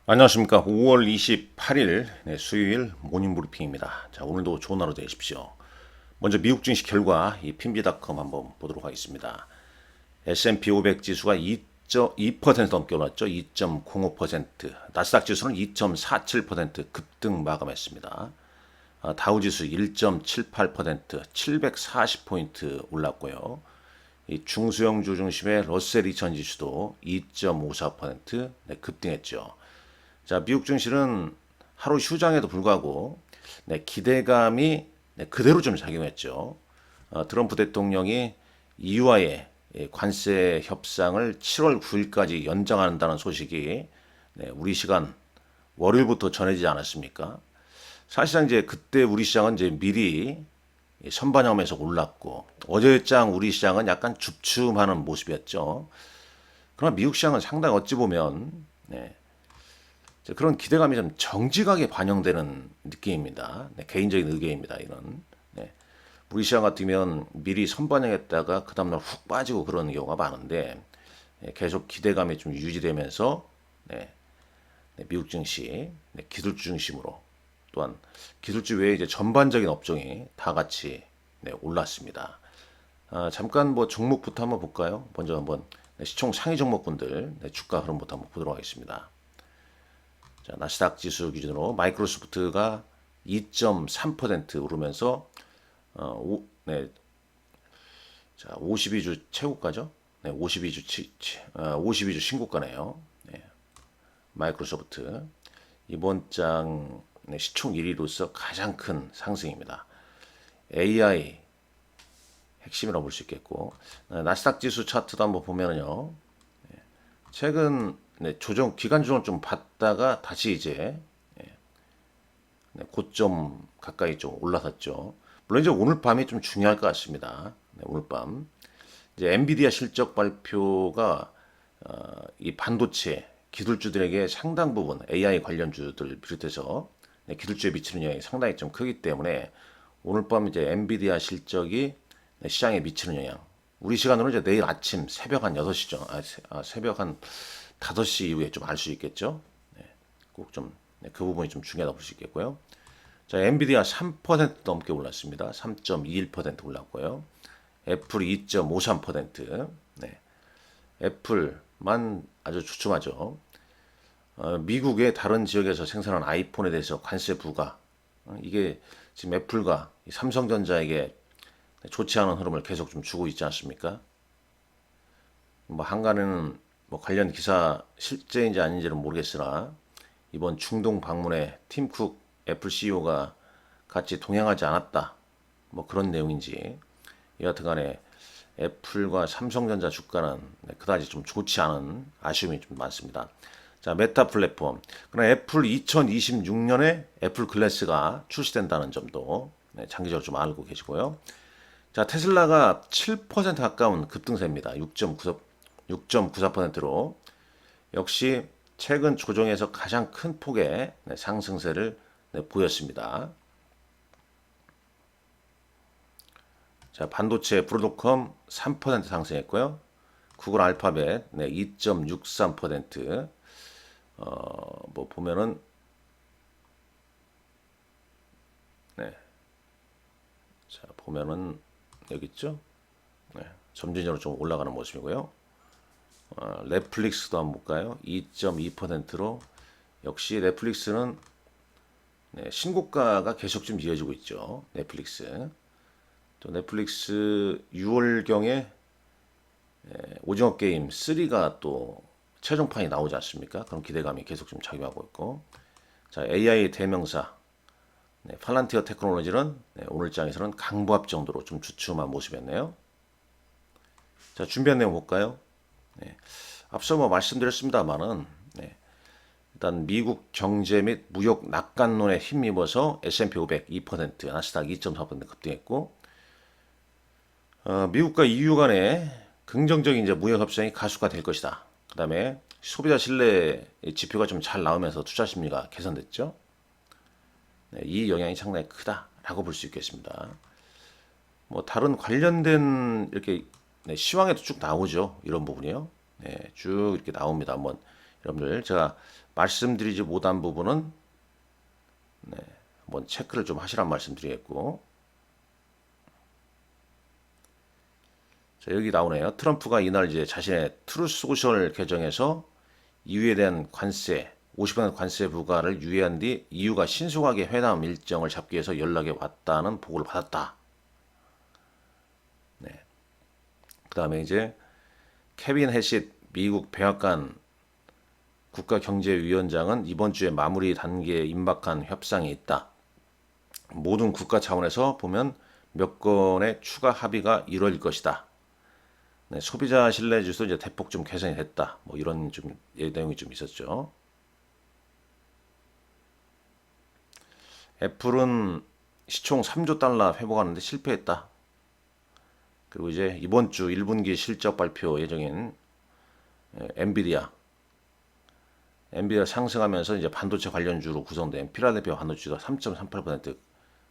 안녕하십니까. 5월 28일 수요일 모닝 브리핑입니다. 자, 오늘도 좋은 하루 되십시오. 먼저 미국 증시 결과 이 핀비닷컴 한번 보도록 하겠습니다. S&P 500 지수가 2.2% 넘게 올랐죠. 2.05%. 나스닥 지수는 2.47% 급등 마감했습니다. 다우지수 1.78%, 740포인트 올랐고요. 이 중소형주 중심의 러셀 2000 지수도 2.54% 급등했죠. 자, 미국 증시는 하루 휴장에도 불구하고 기대감이 그대로 좀 작용했죠. 트럼프 대통령이 EU와의 관세 협상을 7월 9일까지 연장한다는 소식이 우리 시간 월요일부터 전해지지 않았습니까? 사실상 이제 그때 우리 시장은 이제 미리 선반영하면서 올랐고 어제장 우리 시장은 약간 줍춤하는 모습이었죠. 그러나 미국 시장은 상당히 어찌 보면 그런 기대감이 좀 정직하게 반영되는 느낌입니다. 개인적인 의견입니다. 이런. 우리 시장 같으면 미리 선반영했다가 그 다음날 훅 빠지고 그런 경우가 많은데 계속 기대감이 좀 유지되면서 미국 증시 기술주 중심으로 또한 기술주 외에 이제 전반적인 업종이 다 같이 올랐습니다. 잠깐 뭐 종목부터 한번 볼까요? 먼저 한번 시총 상위 종목군들 주가 흐름부터 한번 보도록 하겠습니다. 자, 나스닥 지수 기준으로 마이크로소프트가 2.3% 오르면서 52주 최고가죠. 52주 신고가네요. 마이크로소프트 이번 장 시총 1위로서 가장 큰 상승입니다. AI 핵심이라고 볼 수 있겠고 나스닥 지수 차트도 한번 보면은요. 최근 조정 기간 조정을 좀 받다가 다시 이제 고점 가까이 좀 올라섰죠. 물론 이제 오늘 밤이 좀 중요할 것 같습니다. 오늘 밤 이제 엔비디아 실적 발표가 이 반도체 기술주들에게 상당 부분 AI 관련주들 비롯해서 기술주에 미치는 영향이 상당히 좀 크기 때문에 오늘 밤 이제 엔비디아 실적이 시장에 미치는 영향. 우리 시간으로 이제 내일 아침 새벽 한 6시죠. 새벽 한 5시 이후에 좀 알 수 있겠죠. 꼭 좀 그 부분이 좀 중요하다고 볼 수 있겠고요. 자, 엔비디아 3% 넘게 올랐습니다. 3.21% 올랐고요. 애플 2.53%. 애플만 아주 주춤하죠. 미국의 다른 지역에서 생산한 아이폰에 대해서 관세 부과. 이게 지금 애플과 삼성전자에게 좋지 않은 흐름을 계속 좀 주고 있지 않습니까? 뭐 한간에는 뭐 관련 기사 실제인지 아닌지는 모르겠으나 이번 중동 방문에 팀 쿡 애플 CEO가 같이 동행하지 않았다. 뭐 그런 내용인지 여하튼간에 애플과 삼성전자 주가는 그다지 좀 좋지 않은 아쉬움이 좀 많습니다. 자, 메타 플랫폼. 그러나 애플 2026년에 애플 글래스가 출시된다는 점도 장기적으로 좀 알고 계시고요. 자, 테슬라가 7% 가까운 급등세입니다. 6.94%로 역시 최근 조정에서 가장 큰 폭의 상승세를 보였습니다. 자, 반도체 브로드컴 3% 상승했고요. 구글 알파벳 2.63%. 뭐 보면은 자, 보면은 여기 있죠. 점진적으로 좀 올라가는 모습이고요. 넷플릭스도 한번 볼까요? 2.2%로 역시 넷플릭스는 신고가가 계속 좀 이어지고 있죠. 넷플릭스. 또 넷플릭스 6월경에 오징어 게임 3가 또 최종판이 나오지 않습니까? 그런 기대감이 계속 좀 작용하고 있고. 자, AI 대명사 팔란티어 테크놀로지는 오늘 장에서는 강보합 정도로 좀 주춤한 모습이었네요. 자, 준비한 내용 볼까요? 앞서 뭐 말씀드렸습니다만은 일단 미국 경제 및 무역 낙관론에 힘입어서 S&P 500 2%, 나스닥 2.4% 급등했고 미국과 EU 간의 긍정적인 이제 무역 협상이 가수가 될 것이다. 그다음에 소비자 신뢰 지표가 좀 잘 나오면서 투자 심리가 개선됐죠. 이 영향이 상당히 크다라고 볼 수 있겠습니다. 뭐 다른 관련된 이렇게 시황에도 쭉 나오죠. 이런 부분이요. 쭉 이렇게 나옵니다. 한번 여러분들 제가 말씀드리지 못한 부분은 한번 체크를 좀 하시란 말씀드리겠고, 자, 여기 나오네요. 트럼프가 이날 이제 자신의 트루스 소셜 계정에서 EU에 대한 관세 50% 관세 부과를 유예한 뒤 EU가 신속하게 회담 일정을 잡기 위해서 연락이 왔다는 보고를 받았다. 네. 그다음에 이제 케빈 해싯 미국 백악관 국가경제위원장은 이번 주에 마무리 단계에 임박한 협상이 있다. 모든 국가 차원에서 보면 몇 건의 추가 합의가 이루어질 것이다. 네, 소비자 신뢰 지수 이제 대폭 좀 개선이 됐다. 뭐 이런 좀 내용이 좀 있었죠. 애플은 시총 3조 달러 회복하는데 실패했다. 그리고 이제 이번 주 1분기 실적 발표 예정인 엔비디아 상승하면서 이제 반도체 관련주로 구성된 필라델피아 반도체가 3.38%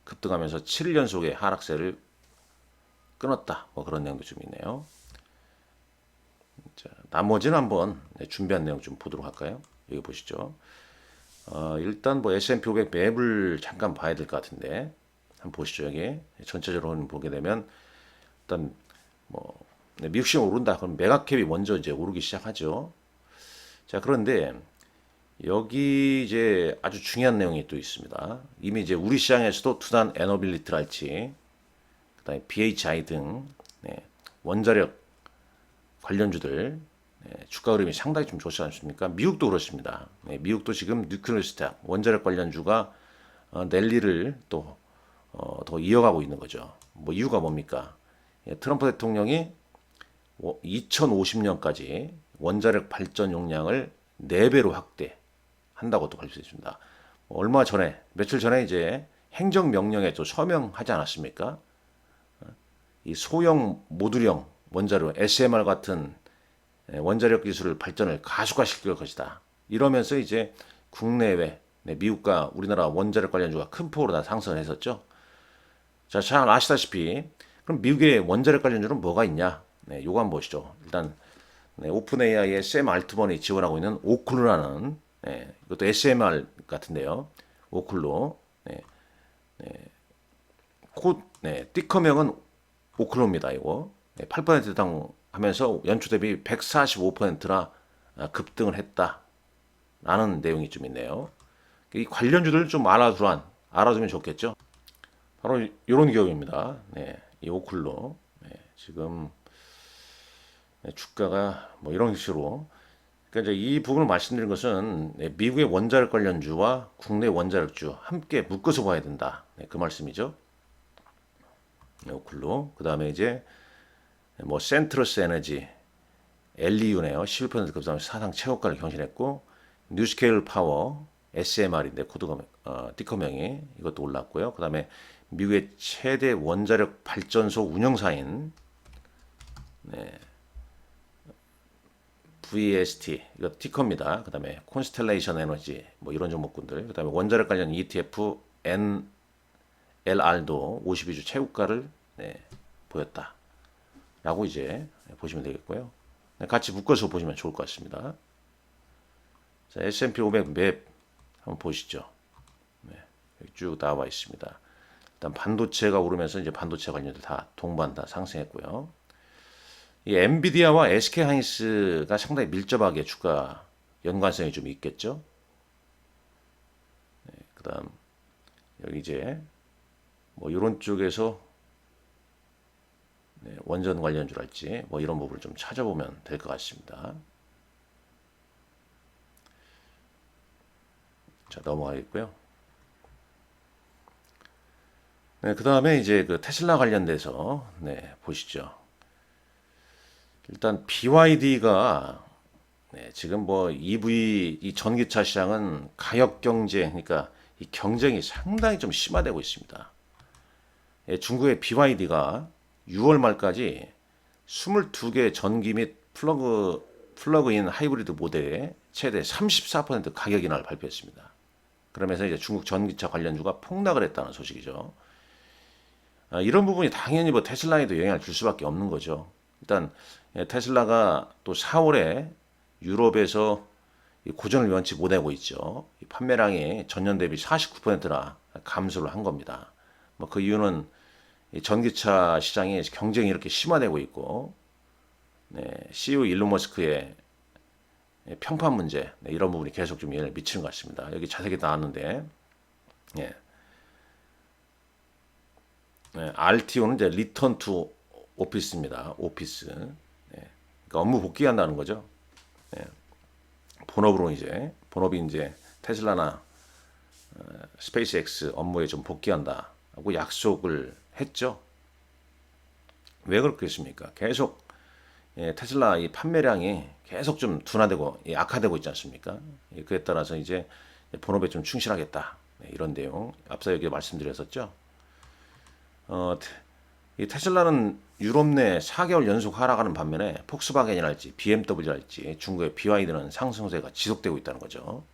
급등하면서 7일 연속의 하락세를 끊었다. 뭐 그런 내용도 좀 있네요. 자, 나머지는 한번 준비한 내용 좀 보도록 할까요? 여기 보시죠. 일단 뭐 S&P 500 맵을 잠깐 봐야 될 것 같은데 한번 보시죠. 여기 전체적으로 보게 되면 일단 뭐 미국 시장 오른다. 그럼 메가캡이 먼저 이제 오르기 시작하죠. 자, 그런데 여기 이제 아주 중요한 내용이 또 있습니다. 이미 이제 우리 시장에서도 투단 에너빌리티랄지 그다음에 BHI 등 원자력 관련주들 주가 흐름이 상당히 좀 좋지 않습니까? 미국도 그렇습니다. 미국도 지금 뉴클리어 스택 원자력 관련주가 랠리를 또 더 이어가고 있는 거죠. 뭐 이유가 뭡니까? 트럼프 대통령이 2050년까지 원자력 발전 용량을 4배로 확대한다고 또 밝혔습니다. 얼마 전에 며칠 전에 이제 행정명령에 또 서명하지 않았습니까? 이 소형 모듈형 원자로 SMR 같은 원자력 기술을 발전을 가속화시킬 것이다. 이러면서 이제 국내외 미국과 우리나라 원자력 관련주가 큰 폭으로 다 상승을 했었죠. 자, 잘 아시다시피 그럼 미국의 원자력 관련주는 뭐가 있냐? 요거 한번 보시죠. 일단 오픈 AI의 샘 알트먼이 지원하고 있는 오클루라는 이것도 SMR 같은데요. 오클루 띠커명은 오클루입니다. 이거 8% 해당하면서 연초 대비 145%나 급등을 했다라는 내용이 좀 있네요. 이 관련주들 좀 알아두면 좋겠죠. 바로 이런 기업입니다. 이 오클루 지금 주가가 뭐 이런 식으로. 그러니까 이제 이 부분을 말씀드린 것은 미국의 원자력 관련주와 국내 원자력주 함께 묶어서 봐야 된다. 그 말씀이죠. 오클루. 그 다음에 이제 뭐 센트러스 에너지, LEU네요. 11% 급상하면서 사상 최고가를 경신했고, 뉴스케일 파워, SMR인데 코드가 띠커명이 이것도 올랐고요. 그 다음에 미국의 최대 원자력 발전소 운영사인 VST 이거 티커입니다. 그 다음에 콘스텔레이션 에너지 뭐 이런 종목군들. 그 다음에 원자력 관련 ETF NLR도 52주 최고가를 보였다라고 이제 보시면 되겠고요. 같이 묶어서 보시면 좋을 것 같습니다. 자, S&P 500 맵 한번 보시죠. 여기 쭉 나와 있습니다. 일단 반도체가 오르면서 이제 반도체 관련들 다 동반 다 상승했고요. 이 엔비디아와 SK 하이닉스가 상당히 밀접하게 주가 연관성이 좀 있겠죠. 그다음 여기 이제 뭐 이런 쪽에서 원전 관련주랄지 뭐 이런 부분을 좀 찾아보면 될 것 같습니다. 자, 넘어가겠고요. 그 다음에 이제 그 테슬라 관련돼서 보시죠. 일단 BYD가 지금 뭐 EV 이 전기차 시장은 가격 경쟁, 그러니까 이 경쟁이 상당히 좀 심화되고 있습니다. 중국의 BYD가 6월 말까지 22개 전기 및 플러그인 하이브리드 모델의 최대 34% 가격 인하를 발표했습니다. 그러면서 이제 중국 전기차 관련주가 폭락을 했다는 소식이죠. 이런 부분이 당연히 뭐 테슬라에도 영향을 줄 수밖에 없는 거죠. 일단 테슬라가 또 4월에 유럽에서 이 고전을 면치 못하고 있죠. 이 판매량이 전년 대비 49%나 감소를 한 겁니다. 뭐 그 이유는 이 전기차 시장이 경쟁이 이렇게 심화되고 있고, 네, CEO 일론 머스크의 평판 문제, 네, 이런 부분이 계속 좀 영향을 미치는 것 같습니다. 여기 자세히 나왔는데, 예, 네, RTO는 이제 리턴 투 오피스입니다. 오피스. 네, 그러니까 업무 복귀한다는 거죠. 네, 본업이 이제 테슬라나 스페이스X 업무에 좀 복귀한다고 약속을 했죠. 왜 그렇겠습니까? 계속 테슬라 이 판매량이 계속 좀 둔화되고 악화되고 있지 않습니까? 그에 따라서 이제 본업에 좀 충실하겠다. 이런 내용 앞서 여기 말씀드렸었죠. 이 테슬라는 유럽 내 4개월 연속 하락하는 반면에 폭스바겐이랄지 BMW랄지 중국의 BYD는 상승세가 지속되고 있다는 거죠.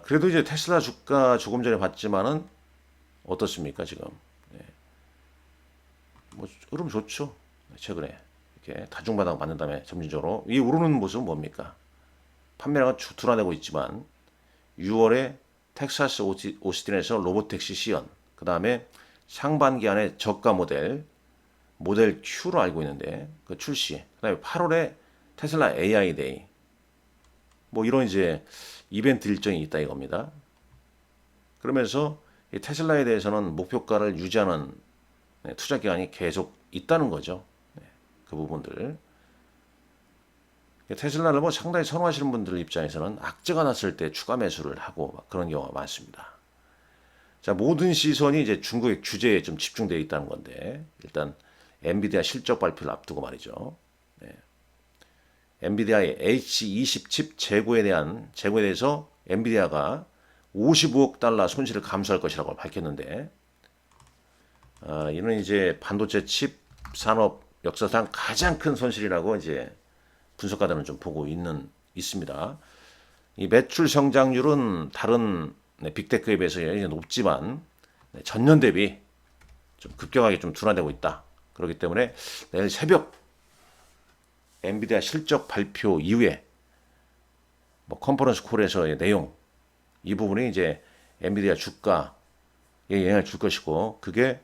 그래도 이제 테슬라 주가 조금 전에 봤지만은 어떻습니까 지금? 뭐 흐름 좋죠. 최근에 이렇게 다중바닥 맞는 다음에 점진적으로 이 오르는 모습은 뭡니까? 판매량은 둔화되고 있지만 6월에 텍사스 오스틴에서 로보택시 시연, 그 다음에 상반기 안에 저가 모델 Q로 알고 있는데 그 출시, 그 다음에 8월에 테슬라 AI 데이, 뭐 이런 이제 이벤트 일정이 있다 이겁니다. 그러면서 이 테슬라에 대해서는 목표가를 유지하는 투자 기간이 계속 있다는 거죠. 그 부분들. 테슬라를 뭐 상당히 선호하시는 분들 입장에서는 악재가 났을 때 추가 매수를 하고 그런 경우가 많습니다. 자, 모든 시선이 이제 중국의 규제에 좀 집중되어 있다는 건데, 일단 엔비디아 실적 발표를 앞두고 말이죠. 네. 엔비디아의 H20 칩 재고에 대해서 엔비디아가 55억 달러 손실을 감수할 것이라고 밝혔는데, 이는 이제 반도체 칩 산업 역사상 가장 큰 손실이라고 이제 분석가들은 좀 보고 있습니다. 이 매출 성장률은 다른 빅테크에 비해서 높지만 전년 대비 좀 급격하게 좀 둔화되고 있다. 그렇기 때문에 내일 새벽 엔비디아 실적 발표 이후에 뭐 컨퍼런스 콜에서의 내용 이 부분이 이제 엔비디아 주가에 영향을 줄 것이고 그게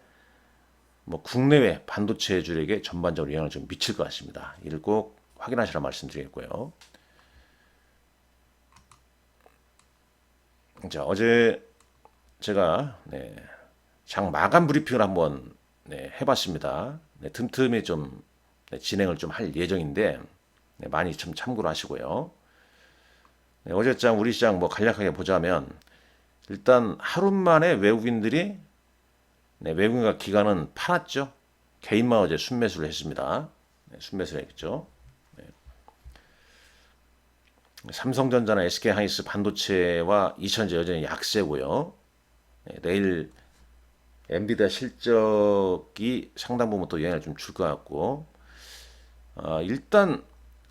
뭐 국내외 반도체주에게 전반적으로 영향을 좀 미칠 것 같습니다. 이를 꼭 확인하시라 말씀드리겠고요. 자, 어제 제가 장 마감 브리핑을 한번 해봤습니다. 틈틈이 좀 진행을 좀 할 예정인데 많이 좀 참고를 하시고요. 어제장 우리 시장 뭐 간략하게 보자면 일단 하루 만에 외국인들이 외국인과 기관은 팔았죠. 개인만 어제 순매수를 했습니다. 순매수를 했죠. 삼성전자나 SK하이닉스 반도체와 이천제 여전히 약세고요. 내일 엔비디아 실적이 상당 부분 또 영향을 좀 줄 것 같고 일단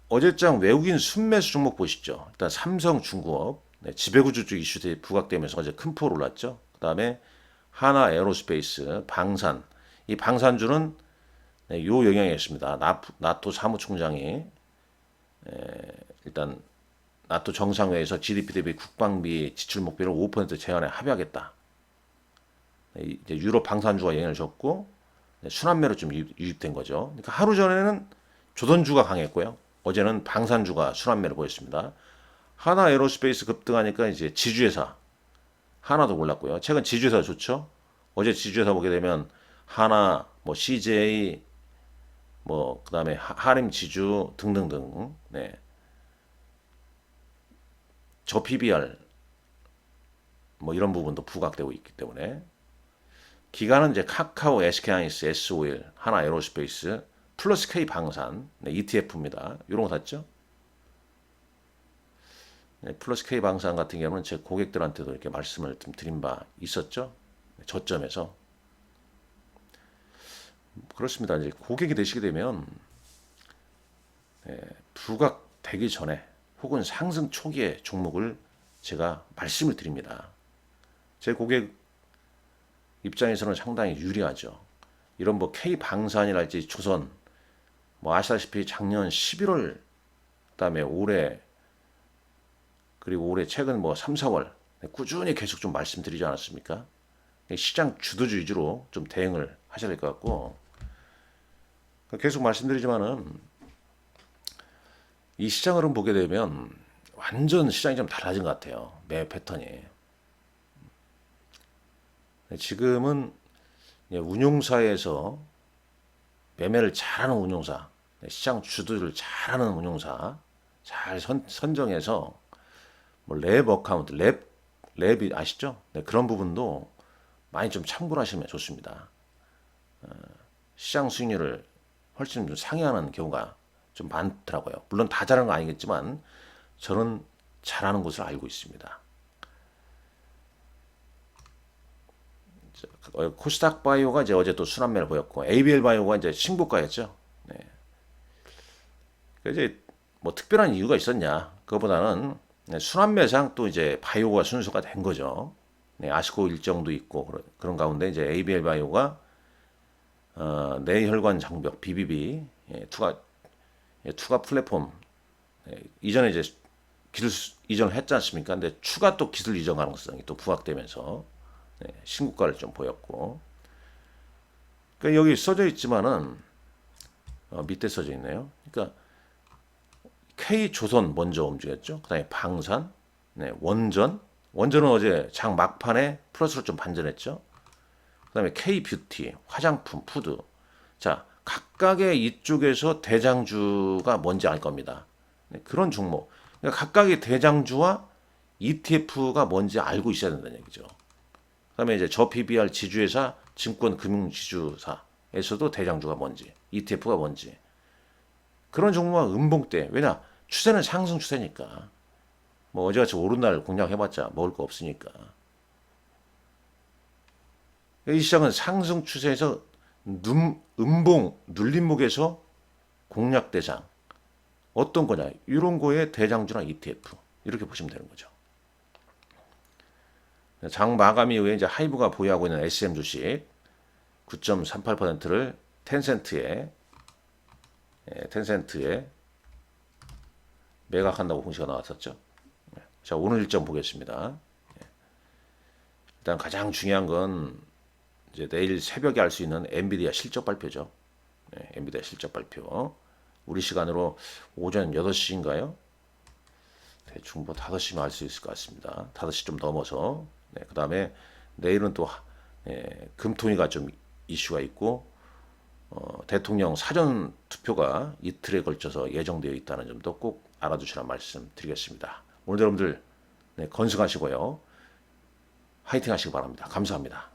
어제장 외국인 순매수 종목 보시죠. 일단 삼성중공업 지배구조적 이슈들이 부각되면서 어제 큰 폭으로 올랐죠. 그 다음에 하나 에어로스페이스, 방산. 이 방산주는 요 영향이 있습니다. 나토 사무총장이 일단 나토 정상회의에서 GDP 대비 국방비 지출 목표를 5% 제한에 합의하겠다. 이제 유럽 방산주가 영향을 줬고 순환매로 좀 유입된 거죠. 그러니까 하루 전에는 조선주가 강했고요. 어제는 방산주가 순환매를 보였습니다. 하나 에어로스페이스 급등하니까 이제 지주회사 하나도 올랐고요. 최근 지주회사 좋죠. 어제 지주회사 보게 되면 하나, 뭐 CJ, 뭐 그다음에 하림 지주 등등등. 네. 저 PBR 뭐 이런 부분도 부각되고 있기 때문에 기간은 이제 카카오, SK하이닉스, S-오일, 하나 에어로스페이스, 플러스 K 방산, ETF입니다. 이런 거 샀죠? 플러스 K 방산 같은 경우는 제 고객들한테도 이렇게 말씀을 좀 드린 바 있었죠. 저점에서. 그렇습니다. 이제 고객이 되시게 되면 부각되기 전에 혹은 상승 초기의 종목을 제가 말씀을 드립니다. 제 고객 입장에서는 상당히 유리하죠. 이런 뭐 K 방산이랄지 조선, 뭐 아시다시피 작년 11월 그다음에 올해 그리고 올해 최근 뭐 3, 4월 꾸준히 계속 좀 말씀드리지 않았습니까? 시장 주도주 위주로 좀 대응을 하셔야 될 것 같고, 계속 말씀드리지만은 이 시장 흐름 보게 되면 완전 시장이 좀 달라진 것 같아요. 매 패턴이. 지금은 운용사에서 매매를 잘하는 운용사, 시장 주도를 잘하는 운용사, 잘 선정해서 뭐 랩 어카운트, 랩이 아시죠? 네, 그런 부분도 많이 좀 참고를 하시면 좋습니다. 시장 수익률을 훨씬 좀 상회하는 경우가 좀 많더라고요. 물론 다 잘하는 건 아니겠지만 저는 잘하는 것을 알고 있습니다. 코스닥 바이오가 이제 어제 또 순환매를 보였고, ABL 바이오가 이제 신고가였죠. 네. 이제 뭐 특별한 이유가 있었냐? 그거보다는 순환매상 또 이제 바이오가 순서가 된 거죠. 네, 아시코 일정도 있고 그런 가운데 이제 ABL 바이오가 뇌혈관 장벽 BBB 투가 플랫폼 이전에 이제 기술 이전을 했지 않습니까? 근데 추가 또 기술 이전 가능성이 또 부각되면서 신고가를 좀 보였고, 그러니까 여기 써져 있지만은 밑에 써져 있네요. 그러니까 K조선 먼저 움직였죠. 그다음에 방산, 원전은 어제 장 막판에 플러스로 좀 반전했죠. 그다음에 K뷰티, 화장품, 푸드. 자, 각각의 이쪽에서 대장주가 뭔지 알 겁니다. 그런 종목. 그러니까 각각의 대장주와 ETF가 뭔지 알고 있어야 된다는 얘기죠. 그다음에 이제 저 PBR 지주회사, 증권 금융 지주사에서도 대장주가 뭔지, ETF가 뭔지. 그런 종목은 음봉대. 왜냐? 추세는 상승 추세니까. 뭐 어제같이 오른 날 공략해봤자 먹을 거 없으니까. 이 시장은 상승 추세에서 음봉 눌림목에서 공략 대상 어떤 거냐? 이런 거에 대장주나 ETF 이렇게 보시면 되는 거죠. 장 마감 이후에 이제 하이브가 보유하고 있는 SM 주식 9.38%를 텐센트에 매각한다고 공시가 나왔었죠. 자, 오늘 일정 보겠습니다. 일단 가장 중요한 건 이제 내일 새벽에 알 수 있는 엔비디아 실적 발표죠. 엔비디아 실적 발표. 우리 시간으로 오전 8시인가요? 대충 뭐 5시면 알 수 있을 것 같습니다. 5시 좀 넘어서. 그 다음에 내일은 또 금토니가 좀 이슈가 있고 대통령 사전 투표가 이틀에 걸쳐서 예정되어 있다는 점도 꼭 알아두시라는 말씀 드리겠습니다. 오늘 여러분들 건승하시고요. 화이팅 하시기 바랍니다. 감사합니다.